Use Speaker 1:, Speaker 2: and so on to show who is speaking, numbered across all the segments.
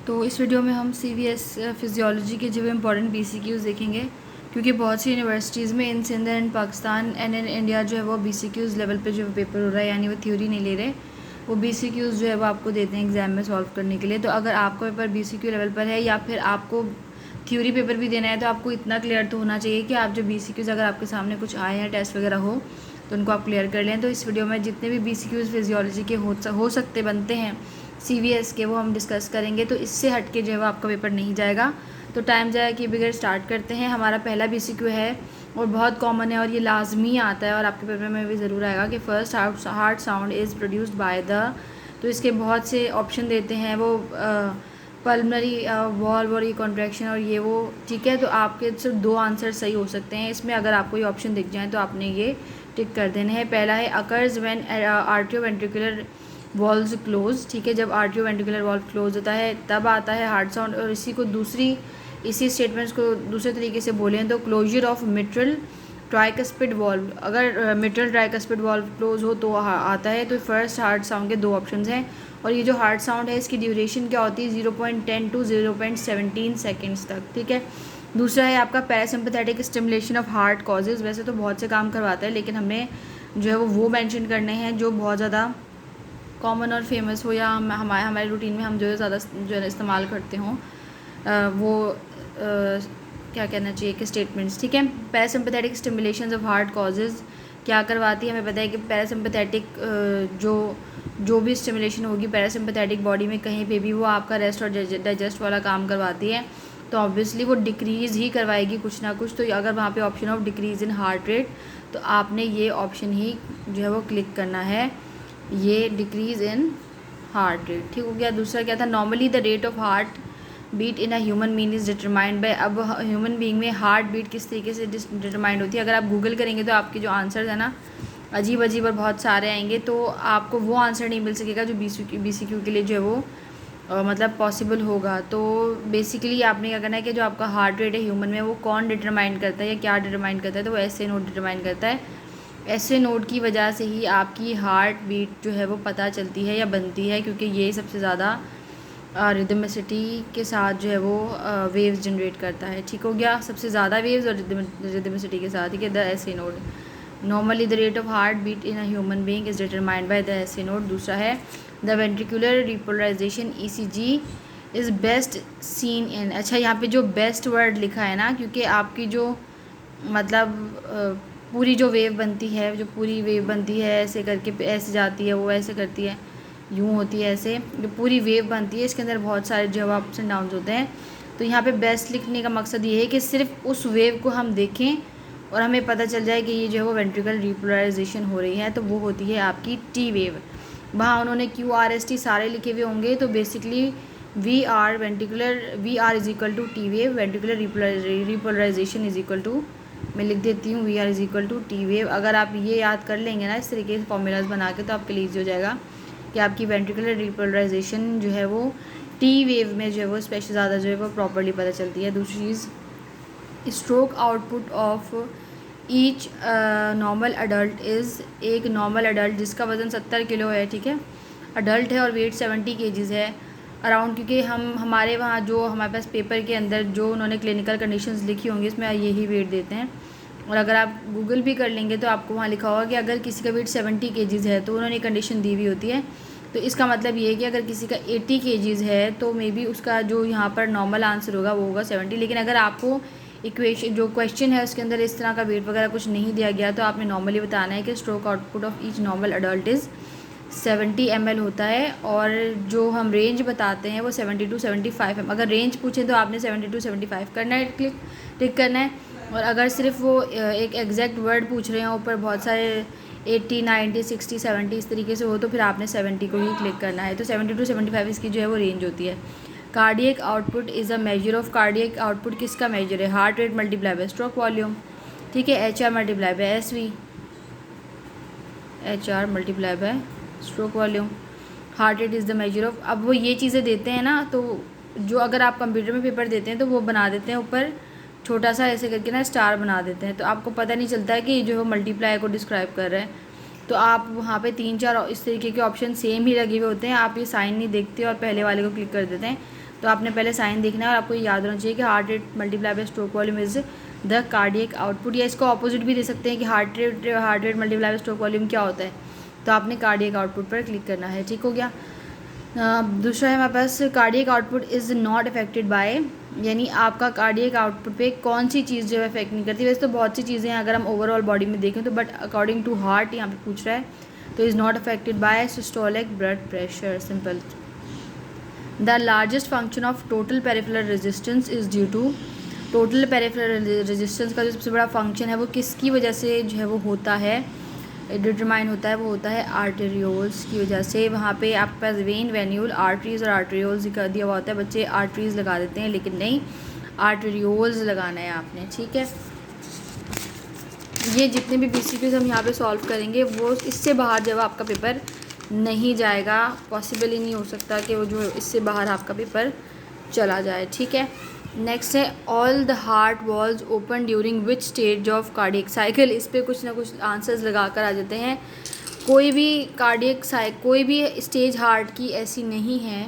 Speaker 1: तो इस वीडियो में हम CVS फिजियोलॉजी के जो इम्पोर्टेंट BCQs देखेंगे, क्योंकि बहुत सी यूनिवर्सिटीज़ में in Sindh and Pakistan and in India जो है वो BCQs लेवल पे जो पेपर हो रहा है, यानी वो थ्योरी नहीं ले रहे, वो BCQs जो है वो आपको देते हैं एग्ज़ाम में सॉल्व करने के लिए। तो अगर आपका पेपर BCQ लेवल पर है या फिर आपको थ्योरी पेपर भी देना है, तो आपको इतना क्लियर तो होना चाहिए कि आप जो BCQs अगर आपके सामने कुछ आए हैं, टेस्ट वगैरह हो, तो उनको आप क्लियर कर लें। तो इस वीडियो में जितने भी BCQs फिजियोलॉजी के हो सकते बनते हैं CVS के, वो हम डिस्कस करेंगे। तो इससे हट के जो है वो आपका पेपर नहीं जाएगा। तो टाइम जाए कि बगैर स्टार्ट करते हैं। हमारा पहला BCQ है और बहुत कॉमन है और ये लाजमी आता है और आपके पेपर में भी ज़रूर आएगा कि first heart sound is produced by the. तो इसके बहुत से ऑप्शन देते हैं वो पल्मनरी वॉल्व और ये कॉन्ट्रैक्शन और ये वो, ठीक है। तो आपके सिर्फ 2 आंसर सही हो सकते हैं इसमें। अगर आपको ये ऑप्शन दिख जाए तो आपने ये टिक कर देने हैं। पहला है अकर्स व्हेन आर्टियोवेंट्रिकुलर वॉल्व्स क्लोज, ठीक है। जब आर्टियोवेंट्रिकुलर वॉल्व क्लोज होता है तब आता है हार्ट साउंड। और इसी स्टेटमेंट्स को दूसरे तरीके से बोलें तो closure of mitral tricuspid valve, अगर मिट्रल ट्राइकस्पिड वॉल्व क्लोज हो तो आता है। तो फर्स्ट हार्ट साउंड के 2 ऑप्शंस हैं। और ये जो हार्ट साउंड है इसकी ड्यूरेशन क्या होती है, 0.10 टू 0.17 सेकेंड्स तक, ठीक है। दूसरा है आपका parasympathetic stimulation of heart causes. वैसे तो बहुत से काम करवाता है, लेकिन हमने जो है वो मेंशन करने हैं जो बहुत ज़्यादा कॉमन और फेमस हो या हमारे रूटीन में हम जो है ज़्यादा जो है इस्तेमाल करते हों, क्या कहना चाहिए कि स्टेटमेंट्स, ठीक है। Parasympathetic stimulation of heart causes क्या करवाती है, हमें पता है कि पैरासिम्पथेटिक जो भी स्टिमुलेशन होगी पैरासिम्पथेटिक बॉडी में कहीं पे भी, वो आपका रेस्ट और डाइजेस्ट वाला काम करवाती है। तो ऑब्वियसली वो डिक्रीज़ ही करवाएगी कुछ ना कुछ। तो अगर वहाँ पे option of decrease in heart rate, तो आपने ये ऑप्शन ही जो है वो क्लिक करना है, ये डिक्रीज़ इन हार्ट रेट, ठीक हो गया। दूसरा क्या था, normally the rate of heart beat in a human being is determined by. अब ह्यूमन बीइंग में हार्ट बीट किस तरीके से डिटरमाइंड होती है, अगर आप गूगल करेंगे तो आपके जो आंसर्स हैं ना अजीब अजीब और बहुत सारे आएंगे। तो आपको वो आंसर नहीं मिल सकेगा जो BCQ के लिए जो है वो मतलब पॉसिबल होगा। तो बेसिकली आपने क्या करना है कि जो आपका हार्ट रेट है ह्यूमन में, वो कौन डिटरमाइन करता है या क्या डिटरमाइन करता है, तो वो SA नोड डिटरमाइन करता है। SA नोड की वजह से ही आपकी हार्ट बीट जो है वो पता चलती है या बनती है, क्योंकि ये सबसे ज़्यादा रिदमिसिटी के साथ जो है वो वेव्स जनरेट करता है, ठीक हो गया। सबसे ज़्यादा वेव्स और रिदमिसिटी के साथ, ठीक है, the SA node. Normally the rate of heart beat in a human being is determined by the SA node. दूसरा है the ventricular repolarization ECG is best seen in. अच्छा, यहाँ पे जो बेस्ट वर्ड लिखा है ना, क्योंकि आपकी जो मतलब पूरी जो वेव बनती है, जो पूरी वेव बनती है ऐसे करके, ऐसे जाती है, वो ऐसे करती है, यूँ होती है, ऐसे जो पूरी वेव बनती है इसके अंदर बहुत सारे जो है अप्स एंड डाउन्स होते हैं। तो यहाँ पे बेस्ट लिखने का मकसद ये है कि सिर्फ उस वेव को हम देखें और हमें पता चल जाए कि ये जो है वो वेंट्रिकल रिपोलराइजेशन हो रही है, तो वो होती है आपकी T वेव। वहाँ उन्होंने QRST सारे लिखे हुए होंगे। तो basically VR is equal to T wave, ventricular repolarization is equal to, मैं लिख देती हूँ, VR is equal to T wave. अगर आप ये याद कर लेंगे ना इस तरीके से फॉर्मूलाज बना के, तो आपके लिए ईजी हो जाएगा कि आपकी वेंट्रिकुलर रिपोलराइजेशन जो है वो T वेव में जो है वो स्पेशल ज़्यादा जो है वो प्रॉपर्ली पता चलती है। दूसरी चीज़, stroke output of each normal adult is, एक नॉर्मल अडल्ट जिसका वज़न 70 किलो है, ठीक है, अडल्ट है और वेट 70 kgs है अराउंड, क्योंकि हमारे वहाँ जो हमारे पास पेपर के अंदर जो उन्होंने क्लिनिकल कंडीशंस लिखी होंगी इसमें यही वेट देते हैं। और अगर आप गूगल भी कर लेंगे तो आपको वहाँ लिखा होगा कि अगर किसी का वेट 70 kgs है तो उन्होंने कंडीशन दी हुई होती है। तो इसका मतलब ये है कि अगर किसी का 80 kgs है तो मे बी उसका जो यहाँ पर नॉर्मल आंसर होगा वो होगा 70। लेकिन अगर आपको इक्वेशन जो क्वेश्चन है उसके अंदर इस तरह का वेट वगैरह कुछ नहीं दिया गया, तो आपने नॉर्मली बताना है कि stroke output of each normal adult is 70 ml होता है। और जो हम रेंज बताते हैं वो 70 to 75 अगर रेंज पूछें तो आपने 70 to 75 करना है, टिक करना है। और अगर सिर्फ वो एक एग्जैक्ट वर्ड पूछ रहे हैं, ऊपर बहुत सारे 80, 90, 60, 70 इस तरीके से हो, तो फिर आपने 70 को ही क्लिक करना है। तो 70 to 75 इसकी जो है वो रेंज होती है। Cardiac output is a measure of, cardiac output किसका मेजर है, heart rate multiply by stroke volume, ठीक है, HR multiply by SV, HR multiply by stroke volume. Heart rate is the measure of, अब वो ये चीज़ें देते हैं ना, तो जो अगर आप कंप्यूटर में पेपर देते हैं तो वो बना देते हैं ऊपर छोटा सा ऐसे करके ना स्टार बना देते हैं, तो आपको पता नहीं चलता है कि जो है मल्टीप्लाई को डिस्क्राइब कर रहा है। तो आप वहाँ पे 3-4 इस तरीके के ऑप्शन सेम ही लगे हुए होते हैं, आप ये साइन नहीं देखते और पहले वाले को क्लिक कर देते हैं। तो आपने पहले साइन देखना है और आपको याद होना चाहिए कि heart rate multiply by stroke volume is the cardiac output, या इसको ऑपोजिट भी दे सकते हैं कि heart rate multiply by stroke volume क्या होता है। तो आपने कार्डियक आउटपुट पर क्लिक करना है, ठीक हो गया। दूसरा है हमारे पास cardiac output is not affected by, यानी आपका कार्डियक आउटपुट पे कौन सी चीज़ जो है अफेक्ट नहीं करती। वैसे तो बहुत सी चीज़ें हैं अगर हम ओवरऑल बॉडी में देखें तो, बट अकॉर्डिंग टू हार्ट यहाँ पे पूछ रहा है, तो is not affected by systolic blood pressure, simple. The largest function of total peripheral resistance is due to, total peripheral resistance का जो सबसे बड़ा फंक्शन है वो किसकी वजह से जो है वो होता है, डिटरमाइन होता है, वो होता है आर्टेरियोल्स की वजह से। वहाँ पे आपके पास वेन, वेन्यूल, आर्टरीज और आर्टेरियोल्स दिया हुआ होता है। बच्चे आर्टरीज लगा देते हैं, लेकिन नहीं, आर्टेरियोल्स लगाना है आपने, ठीक है। ये जितने भी BCQs हम यहाँ पे सॉल्व करेंगे वो इससे बाहर जब आपका पेपर नहीं जाएगा, पॉसिबल ही नहीं हो सकता कि वो जो इससे बाहर आपका पेपर चला जाए, ठीक है। नेक्स्ट है all the heart walls open during which stage of cardiac cycle. इस पर कुछ ना कुछ आंसर्स लगा कर आ जाते हैं। कोई भी कोई भी स्टेज हार्ट की ऐसी नहीं है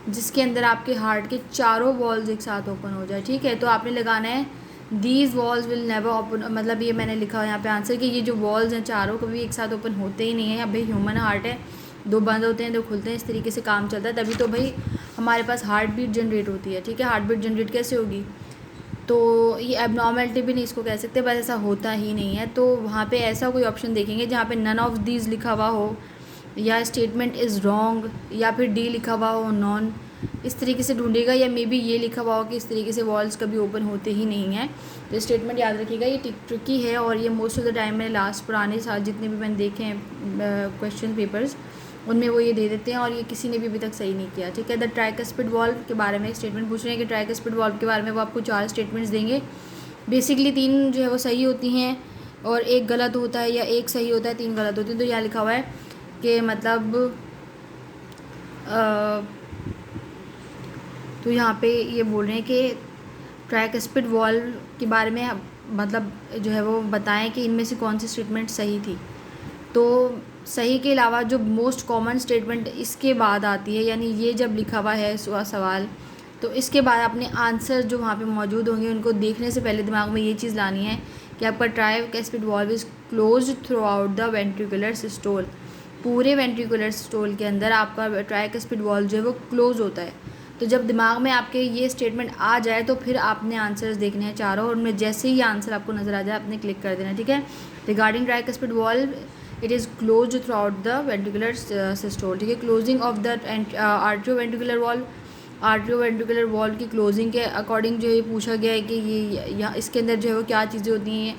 Speaker 1: जिसके अंदर आपके हार्ट के चारों वॉल्स एक साथ ओपन हो जाए, ठीक है। तो आपने लगाना है these walls will never open, मतलब ये मैंने लिखा है यहाँ पे आंसर कि ये जो वॉल्स हैं चारों कभी एक साथ ओपन होते ही नहीं है। अब भाई ह्यूमन हार्ट है, 2 बंद होते हैं 2 खुलते हैं, इस तरीके से काम चलता है, तभी तो भाई हमारे पास हार्ट बीट जनरेट होती है, ठीक है। हार्ट बीट जनरेट कैसे होगी, तो ये एबनॉर्मेलिटी भी नहीं इसको कह सकते, बस ऐसा होता ही नहीं है। तो वहाँ पे ऐसा कोई ऑप्शन देखेंगे जहाँ पे नन ऑफ दीज लिखा हुआ हो, या स्टेटमेंट इज़ रॉन्ग, या फिर डी लिखा हुआ हो नॉन, इस तरीके से ढूंढेगा, या मे बी ये लिखा हुआ हो कि इस तरीके से वॉल्स कभी ओपन होते ही नहीं हैं। तो स्टेटमेंट याद रखिएगा, ये ट्रिकी है और ये मोस्ट ऑफ द टाइम मैंने लास्ट पुराने साल जितने भी मैंने देखे हैं क्वेश्चन पेपर्स, उनमें वो ये दे देते हैं और ये किसी ने भी अभी तक सही नहीं किया, ठीक है। द ट्राइकस्पिड वॉल्व के बारे में एक स्टेटमेंट पूछ रहे हैं कि ट्राइकस्पिड वॉल्व के बारे में वो आपको 4 स्टेटमेंट्स देंगे। बेसिकली 3 जो है वो सही होती हैं और 1 गलत होता है, या 1 सही होता है 3 गलत होती हैं। तो यहाँ लिखा हुआ है कि मतलब तो यहाँ पे ये बोल रहे हैं कि ट्राइकस्पिड वॉल्व के बारे में मतलब जो है वो बताएं कि इनमें से कौन सी स्टेटमेंट सही थी। तो सही के अलावा जो मोस्ट कॉमन स्टेटमेंट इसके बाद आती है, यानी ये जब लिखा हुआ है सवाल, तो इसके बाद अपने आंसर जो वहाँ पे मौजूद होंगे उनको देखने से पहले दिमाग में ये चीज़ लानी है कि आपका tricuspid valve is close throughout the ventricular systole. पूरे वेंट्रिकुलर सिस्टोल के अंदर आपका ट्राइकस्पिड वॉल्व जो है वो क्लोज होता है। तो जब दिमाग में आपके ये स्टेटमेंट आ जाए तो फिर आपने आंसर्स देखने हैं चारों, और उनमें जैसे ही आंसर आपको नज़र आ जाए आपने क्लिक कर देना, ठीक है। Regarding tricuspid valve, it is close throughout the ventricular systole, ठीक है। Closing of the atrioventricular valve, atrioventricular valve की क्लोजिंग के अकॉर्डिंग जो ये पूछा गया है कि ये यहाँ इसके अंदर जो है वो क्या चीज़ें होती हैं,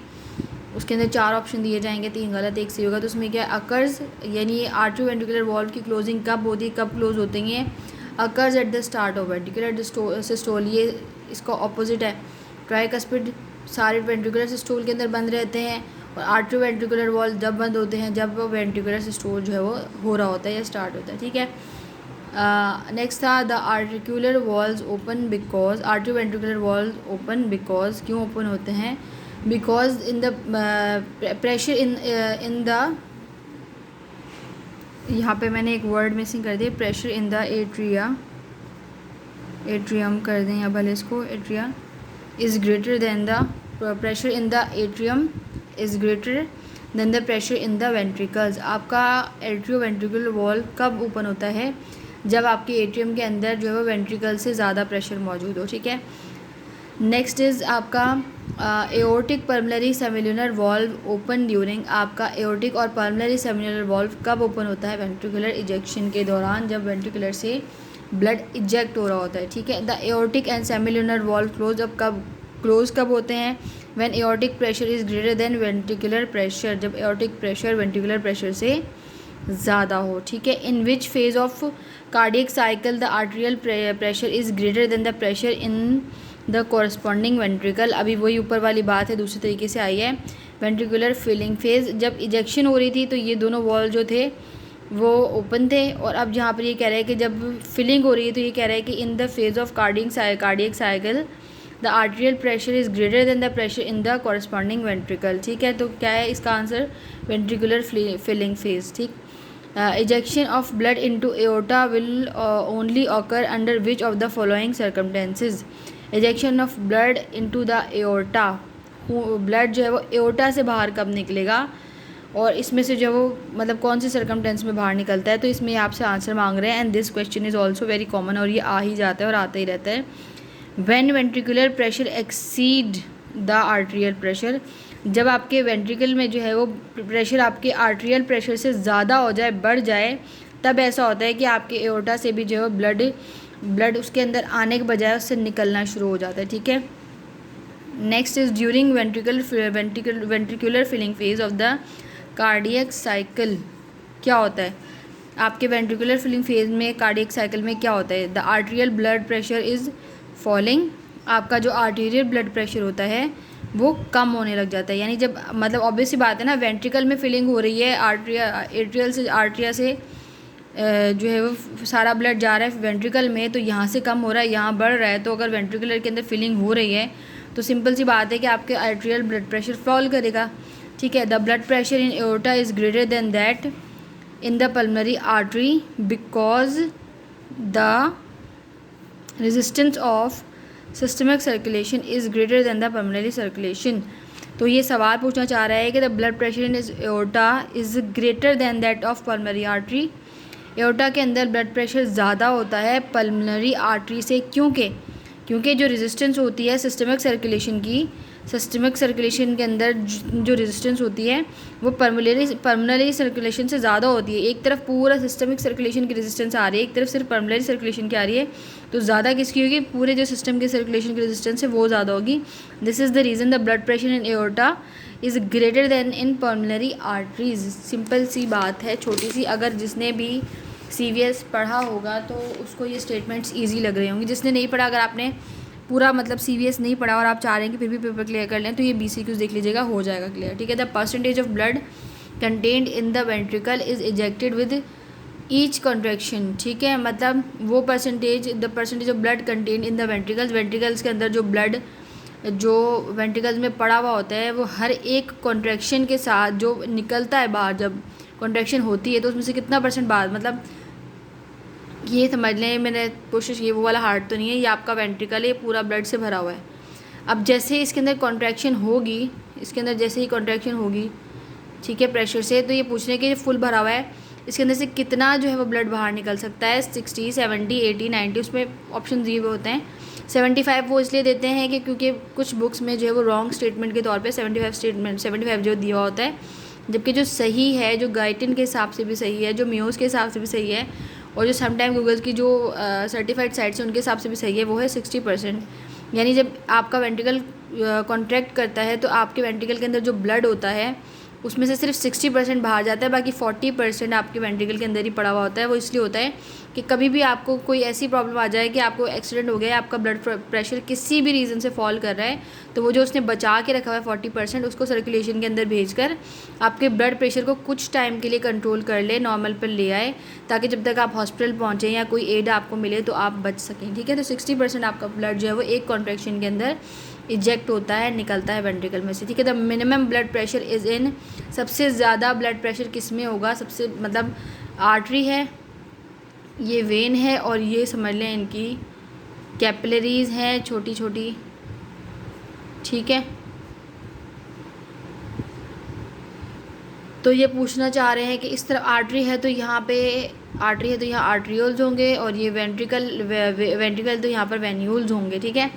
Speaker 1: उसके अंदर 4 ऑप्शन दिए जाएंगे, 3 गलत 1 सही होगा। तो उसमें क्या अकर्स, यानी ये आर्ट्रियोवेंट्रिकुलर वॉल्व की क्लोजिंग कब होती है, कब क्लोज होती हैं, occurs at the start of ventricular systole, ये इसका ऑपोजिट है। ट्राइकस्पिड सारे वेंट्रिकुलर सिस्टोल के अंदर बंद रहते हैं, और आर्ट्रियोवेंट्रिकुलर वॉल्व जब बंद होते हैं जब वेंट्रिकुलर सिस्टोल जो है वो हो रहा होता है या स्टार्ट होता है, ठीक है। नेक्स्ट था the articular valves open because, atrioventricular valve open because, क्यों ओपन होते हैं, because in the pressure in the, यहाँ पे मैंने एक वर्ड मिसिंग कर दिया, प्रेशर इन द एट्रियम कर दें या भले इसको, atria is greater than the pressure in the atrium is greater than the pressure in the ventricles. आपका एट्रियोवेंट्रिकुलर वॉल्व कब ओपन होता है, जब आपके एट्रियम के अंदर जो है वो वेंट्रिकल से ज़्यादा प्रेशर मौजूद हो, ठीक है। नेक्स्ट इज़ आपका aortic pulmonary semilunar valve open during, आपका एओर्टिक और पल्मोनरी सेमिलुलर वॉल्व कब ओपन होता है, वेंट्रिकुलर इजेक्शन के दौरान, जब वेंट्रिकुलर से ब्लड इजेक्ट हो रहा होता है, ठीक है। The aortic and semilunar valve close कब होते हैं, when aortic pressure is greater than ventricular pressure, जब एओर्टिक प्रेशर वेंट्रिकुलर प्रेशर से ज़्यादा हो, ठीक है। In which phase of cardiac cycle the arterial pressure is greater than the pressure in the corresponding ventricle, अभी वही ऊपर वाली बात है दूसरे तरीके से आई है। वेंट्रिकुलर फिलिंग फेज, जब इजेक्शन हो रही थी तो ये दोनों वॉल जो थे वो ओपन थे, और अब जहाँ पर ये कह रहा है कि जब फिलिंग हो रही है तो ये कह रहा है कि in the phase of cardiac cycle the arterial pressure is greater than the pressure in the corresponding ventricle. ठीक है, तो क्या है इसका आंसर? Ventricular filling phase. ठीक, ejection of blood into aorta will only occur under which of the following circumstances? ejection of blood into the aorta, blood जो है वो एओर्टा से बाहर कब निकलेगा और इसमें से जो वो मतलब कौन सी सर्कमटेंस में बाहर निकलता है? तो इसमें आपसे आंसर मांग रहे हैं and this question is also very common और ये आ ही जाता है और आता ही रहता है। When ventricular pressure exceed the arterial pressure, जब आपके वेंट्रिकल में जो है वो प्रेशर आपके आर्टेरियल प्रेशर से ज़्यादा हो जाए, बढ़ जाए, तब ऐसा होता है कि आपके एओर्टा से भी जो है ब्लड उसके अंदर आने के बजाय उससे निकलना शुरू हो जाता है। ठीक है, next is during ventricular filling phase of the cardiac cycle. क्या होता है आपके वेंट्रिकुलर फिलिंग फेज में, कार्डियक साइकिल में क्या होता है? The arterial blood pressure is falling, आपका जो आर्टेरियल ब्लड प्रेशर होता है वो कम होने लग जाता है। यानी जब मतलब ऑब्वियस सी बात है ना, वेंट्रिकल में फिलिंग हो रही है, आर्ट्रिया से जो है वो सारा ब्लड जा रहा है वेंट्रिकल में, तो यहाँ से कम हो रहा है, यहाँ बढ़ रहा है। तो अगर वेंट्रिकुलर के अंदर फिलिंग हो रही है तो सिंपल सी बात है कि आपके आर्टेरियल ब्लड प्रेशर फॉल करेगा। ठीक है, the blood pressure in aorta is greater then that in the pulmonary artery because the resistance of systemic circulation is greater than the pulmonary circulation. तो ये सवाल पूछना चाह रहा है कि the blood pressure in aorta is greater then that of pulmonary artery. Aorta के अंदर ब्लड प्रेशर ज़्यादा होता है पल्मोनरी आर्टरी से, क्योंकि जो रेजिस्टेंस होती है सिस्टमिक सर्कुलेशन के अंदर जो रेजिस्टेंस होती है वो पल्मोनरी सर्कुलेशन से ज़्यादा होती है। एक तरफ पूरा सिस्टमिक सर्कुलेशन की रेजिस्टेंस आ रही है, एक तरफ सिर्फ पल्मोनरी सर्कुलेशन की आ रही है, तो ज़्यादा किसकी होगी? पूरे जो सिस्टम के सर्कुलेशन की रेजिस्टेंस है वो ज़्यादा होगी। This is the reason the blood pressure in aorta is greater than in pulmonary arteries. Simple सी बात है, छोटी सी। अगर जिसने भी CVS पढ़ा होगा तो उसको ये स्टेटमेंट्स ईजी लग रही होंगी। जिसने नहीं पढ़ा, अगर आपने पूरा मतलब CVS नहीं पढ़ा और आप चाह रहे हैं कि फिर भी पेपर क्लियर कर लें, तो ये BCQs देख लीजिएगा, हो जाएगा क्लियर। ठीक है, the percentage of blood contained in the ventricle is ejected with each contraction. ठीक है, मतलब वो the percentage of blood contained in the ventricles के अंदर जो ब्लड जो वेंट्रिकल्स में पड़ा हुआ होता है वो हर एक कॉन्ट्रैक्शन के साथ जो निकलता है बाहर, जब कॉन्ट्रैक्शन होती है तो उसमें से कितना % बाहर, मतलब ये समझ लें, मैंने कोशिश की, वो वाला हार्ट तो नहीं है, ये आपका वेंट्रिकल है, पूरा ब्लड से भरा हुआ है। अब जैसे ही इसके अंदर कॉन्ट्रैक्शन होगी, जैसे ही कॉन्ट्रैक्शन होगी, ठीक है, प्रेशर से, तो ये पूछ रहे हैं कि फुल भरा हुआ है, इसके अंदर से कितना जो है वो ब्लड बाहर निकल सकता है? 60, 70, 80, 90, उसमें ऑप्शन दिए हुए होते हैं। 75 वो इसलिए देते हैं कि क्योंकि कुछ बुक्स में जो है वो रॉन्ग स्टेटमेंट के तौर पे 75 जो दिया होता है, जबकि जो सही है, जो गाइटिन के हिसाब से भी सही है, जो म्यूज़ के हिसाब से भी सही है, और जो समटाइम गूगल की जो सर्टिफाइड साइट्स हैं उनके हिसाब से भी सही है, वो है 60%। यानी जब आपका वेंट्रिकल कॉन्ट्रैक्ट करता है तो आपके वेंट्रिकल के अंदर जो ब्लड होता है उसमें से सिर्फ 60% बाहर जाता है, बाकी 40% आपके वेंट्रिकल के अंदर ही पड़ा हुआ होता है। वो इसलिए होता है कि कभी भी आपको कोई ऐसी प्रॉब्लम आ जाए कि आपको एक्सीडेंट हो गया, आपका ब्लड प्रेशर किसी भी रीज़न से फॉल कर रहा है, तो वो जो उसने बचा के रखा हुआ है 40%, उसको सर्कुलेशन के अंदर भेजकर आपके ब्लड प्रेशर को कुछ टाइम के लिए कंट्रोल कर ले, नॉर्मल पर ले आए, ताकि जब तक आप हॉस्पिटल पहुँचें या कोई एड आपको मिले तो आप बच सकें। ठीक है, तो 60% आपका ब्लड जो है वो एक कॉन्ट्रैक्शन के अंदर इजेक्ट होता है, निकलता है वेंट्रिकल में से। ठीक है, the minimum blood pressure is in, सबसे ज़्यादा ब्लड प्रेशर किस में होगा? सबसे मतलब आर्टरी है, ये वेन है, और ये समझ लें इनकी कैपिलरीज़ हैं छोटी छोटी। ठीक है, तो ये पूछना चाह रहे हैं कि इस तरफ आर्टरी है तो यहाँ पे आर्टरी है तो यहाँ आर्ट्रियोल्स होंगे, और ये वेंट्रिकल तो यहाँ पर वेन्यूल्स होंगे। ठीक है,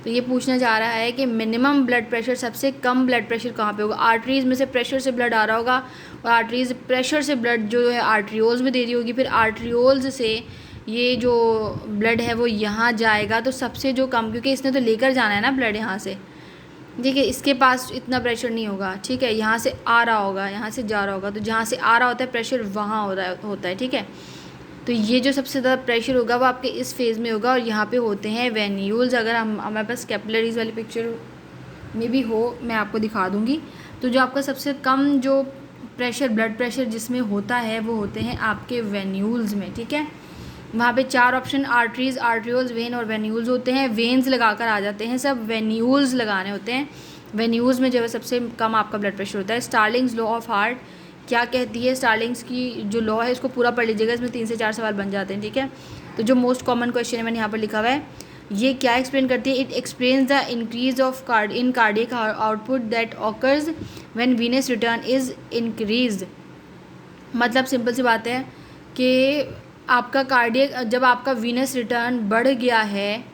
Speaker 1: तो ये पूछना चाह रहा है कि मिनिमम ब्लड प्रेशर, सबसे कम ब्लड प्रेशर कहाँ पे होगा? आर्टरीज़ में से प्रेशर से ब्लड आ रहा होगा, और आर्टरीज़ प्रेशर से ब्लड जो है आर्ट्रियोल्स में दे रही होगी, फिर आर्ट्रियोल्स से ये जो ब्लड है वो यहाँ जाएगा, तो सबसे जो कम, क्योंकि इसने तो लेकर जाना है ना ब्लड यहाँ से, ठीक है, इसके पास इतना प्रेशर नहीं होगा। ठीक है, यहाँ से आ रहा होगा, यहाँ से जा रहा होगा, तो जहाँ से आ रहा होता है प्रेशर वहाँ होता है। ठीक है, तो ये जो सबसे ज़्यादा प्रेशर होगा वो आपके इस फेज़ में होगा, और यहाँ पे होते हैं वेन्यूल्स। अगर हमारे पास कैपिलरीज़ वाली पिक्चर में भी हो, मैं आपको दिखा दूँगी। तो जो आपका सबसे कम जो प्रेशर, ब्लड प्रेशर जिसमें होता है वो होते हैं आपके वेन्यूल्स में। ठीक है, वहाँ पे 4 ऑप्शन आर्टरीज, आर्ट्रियोल्स, वेन और वेन्यूल्स होते हैं। वेन्स लगाकर आ जाते हैं सब, वेन्यूल्स लगाने होते हैं। वेन्यूल्स में जो है सबसे कम आपका ब्लड प्रेशर होता है। स्टार्लिंग्स लॉ ऑफ हार्ट क्या कहती है? स्टार्लिंग्स की जो लॉ है इसको पूरा पढ़ लीजिएगा, इसमें 3 से 4 सवाल बन जाते हैं, ठीक है। तो जो मोस्ट कॉमन क्वेश्चन है मैंने यहाँ पर लिखा हुआ है, ये क्या एक्सप्लेन करती है? It explains the increase of cardiac output that occurs when venous return is increase. मतलब सिंपल सी बात है कि आपका कार्डियक, जब आपका वीनस रिटर्न बढ़ गया है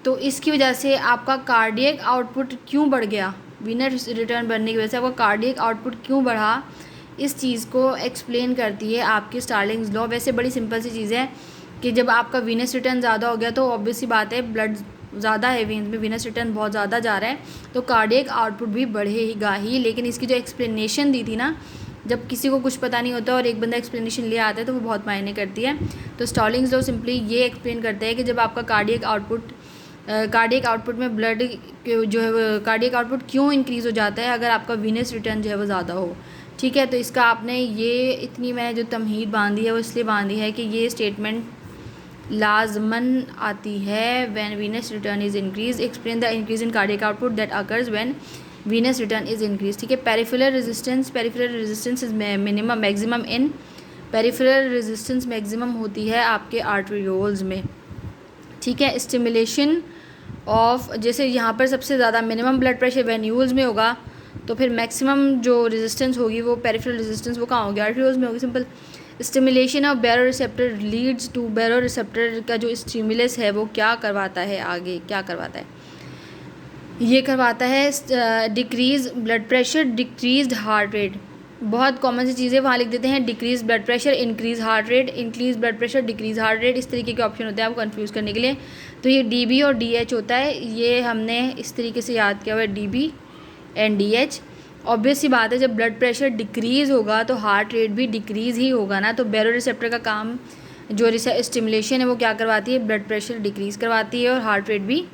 Speaker 1: तो इसकी वजह से आपका कार्डियक आउटपुट क्यों बढ़ गया? वीनस रिटर्न बढ़ने की वजह से आपका कार्डियक आउटपुट क्यों बढ़ा, इस चीज़ को एक्सप्लेन करती है आपकी स्टार्लिंग्स लॉ। वैसे बड़ी सिंपल सी चीज़ है कि जब आपका वीनस रिटर्न ज़्यादा हो गया तो ऑब्वियस सी बात है, ब्लड ज़्यादा है वेन्स में, वीनस रिटर्न बहुत ज़्यादा जा रहा है तो कार्डियक आउटपुट भी बढ़ेगा ही। लेकिन इसकी जो एक्सप्लेनेशन दी थी ना, जब किसी को कुछ पता नहीं होता और एक बंदा एक्सप्लेनेशन ले आता है तो वो बहुत मायने करती है। तो स्टार्लिंग्स लॉ सिंपली ये एक्सप्लेन करता है कि जब आपका कार्डियक आउटपुट में ब्लड जो है, कार्डियक आउटपुट क्यों इंक्रीज़ हो जाता है अगर आपका वीनस रिटर्न जो है वो ज़्यादा हो, ठीक है। तो इसका आपने ये इतनी मैंने जो तमहीद बांधी है वो इसलिए बांधी है कि ये स्टेटमेंट लाजमन आती है। When venous return is increase, explain the increase in cardiac output that occurs when venous return is increase, ठीक है। Peripheral resistance is minimum maximum in, peripheral resistance maximum होती है आपके आर्टरियोल्स में, ठीक है। स्टिमुलेशन ऑफ, जैसे यहाँ पर सबसे ज़्यादा मिनिमम ब्लड प्रेशर वेन्यूल्स में होगा तो फिर मैक्सिमम जो रेजिस्टेंस होगी वो पेरिफेरल रेजिस्टेंस वो कहाँ होगी? आर्टरियोल्स में होगी, सिंपल। Stimulation of baroreceptor leads to, baroreceptor का जो स्टिमुलस है वो क्या करवाता है? आगे क्या करवाता है? ये करवाता है decrease blood pressure, decreased heart rate. बहुत कॉमन सी चीज़ें वहाँ लिख देते हैं, decrease blood pressure, increase heart rate, increase blood pressure, decrease heart rate, इस तरीके के ऑप्शन होते हैं आपको कंफ्यूज करने के लिए। तो ये DB और DH होता है, ये हमने इस तरीके से याद किया हुआ है, DB एंड DH। ऑब्वियस सी बात है जब ब्लड प्रेशर डिक्रीज़ होगा तो हार्ट रेट भी डिक्रीज़ ही होगा ना। तो बैरो रिसेप्टर का काम जो स्टिमुलेशन है वो क्या करवाती है? ब्लड प्रेशर डिक्रीज़ करवाती है और हार्ट रेट भी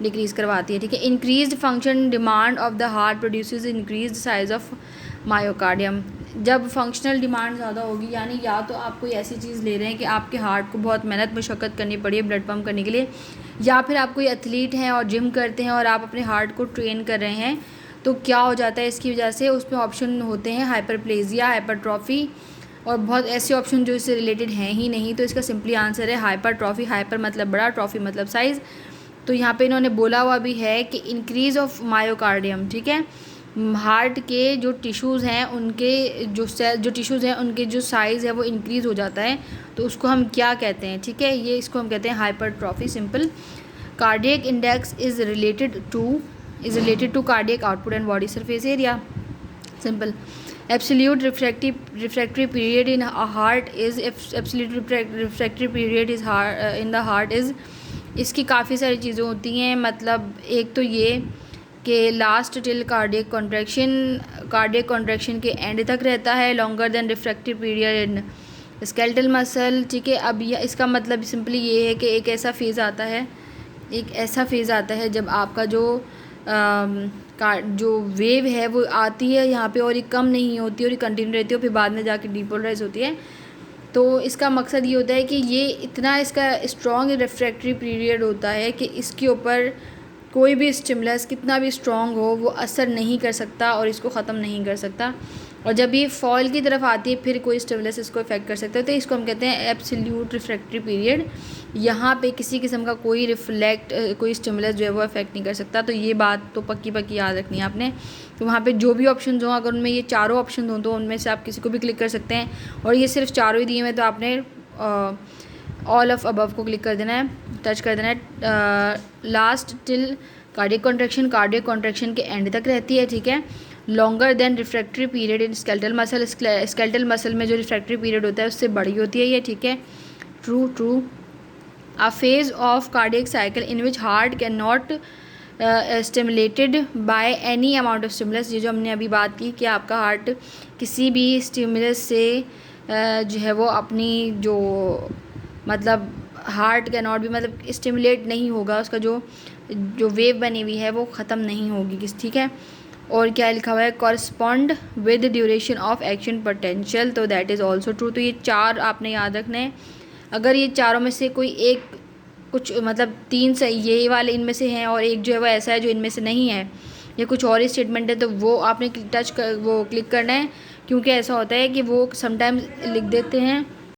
Speaker 1: डिक्रीज़ करवाती है, ठीक है। Increased function demand of the heart produces increased size of myocardium. जब फंक्शनल डिमांड ज़्यादा होगी, यानी या तो आप कोई ऐसी चीज़ ले रहे हैं कि आपके हार्ट को बहुत मेहनत मशक्क़त करनी पड़ी है ब्लड पंप करने के लिए, या फिर आप कोई एथलीट हैं और जिम करते हैं और आप अपने हार्ट को ट्रेन कर रहे हैं, तो क्या हो जाता है इसकी वजह से? उसमें ऑप्शन होते हैं हाइपरप्लेजिया, हाइपरट्रॉफी और बहुत ऐसे ऑप्शन जो इससे रिलेटेड हैं ही नहीं। तो इसका सिंपली आंसर है हाइपरट्रॉफी। हाइपर मतलब बड़ा, ट्रॉफी मतलब साइज़। तो यहाँ पे इन्होंने बोला हुआ भी है कि इंक्रीज़ ऑफ मायोकार्डियम, ठीक है। हार्ट के जो टिश्यूज़ हैं उनके जो टिश्यूज़ हैं उनके जो साइज़ है वो इंक्रीज़ हो जाता है, तो उसको हम क्या कहते हैं? ठीक है, ये इसको हम कहते हैं hypertrophy, simple. Cardiac index is related to cardiac output and body surface area, simple. Absolute refractory period in heart is, absolute refractory period is in the heart is, इसकी काफ़ी सारी चीज़ें होती हैं। मतलब एक तो ये कि लास्ट टिल कार्डियक कॉन्ट्रैक्शन के एंड तक रहता है, longer than refractive period in skeletal muscle, ठीक है। अब इसका मतलब सिंपली ये है कि एक ऐसा फेज़ आता है जब आपका जो वेव है वो आती है यहाँ पे और ये कम नहीं होती और ये कंटिन्यू रहती है और फिर बाद में जाके डीपोलराइज होती है। तो इसका मकसद ये होता है कि ये इतना इसका स्ट्रॉन्ग रिफ्रैक्टरी पीरियड होता है कि इसके ऊपर कोई भी स्टिमुलस कितना भी स्ट्रॉन्ग हो वो असर नहीं कर सकता और इसको ख़त्म नहीं कर सकता। और जब ये फॉल की तरफ आती है फिर कोई स्टिमुलस इसको इफेक्ट कर सकता है, तो इसको हम कहते हैं एब्सोल्यूट रिफ्रैक्टरी पीरियड। यहाँ पे किसी किस्म का कोई स्टिमुलस जो है वो इफेक्ट नहीं कर सकता। तो ये बात तो पक्की याद रखनी है आपने। तो वहाँ पे जो भी ऑप्शन हों, अगर उनमें ये चारों ऑप्शन हों तो उनमें से आप किसी को भी क्लिक कर सकते हैं। और ये सिर्फ चारों ही दिए हुए, तो आपने ऑल ऑफ अबव को क्लिक कर देना है, टच कर देना है। लास्ट टिल कार्डियक कॉन्ट्रैक्शन के एंड तक रहती है, ठीक है। Longer than refractory period in skeletal muscle में जो रिफ्रैक्टरी पीरियड होता है उससे बड़ी होती है ये, ठीक है। True. A phase of cardiac cycle in which heart can not stimulated by any amount of stimulus, ये जो हमने अभी बात की कि आपका हार्ट किसी भी स्टिमुलस से जो है वो अपनी जो मतलब हार्ट कैन नॉट भी मतलब स्टिमुलेट नहीं होगा, उसका जो वेव बनी हुई है वो ख़त्म नहीं होगी, ठीक है। और क्या लिखा हुआ है? Correspond with duration of action potential, तो दैट इज़ ऑल्सो ट्रू। तो ये चार आपने याद रखने हैं। अगर ये चारों में से कोई एक कुछ मतलब 3 सही यही वाले इनमें से हैं और एक जो है वो ऐसा है जो इनमें से नहीं है या कुछ और ही स्टेटमेंट है, तो वो आपने वो क्लिक करना है। क्योंकि ऐसा होता है कि वो समटाइम्स लिख देते हैं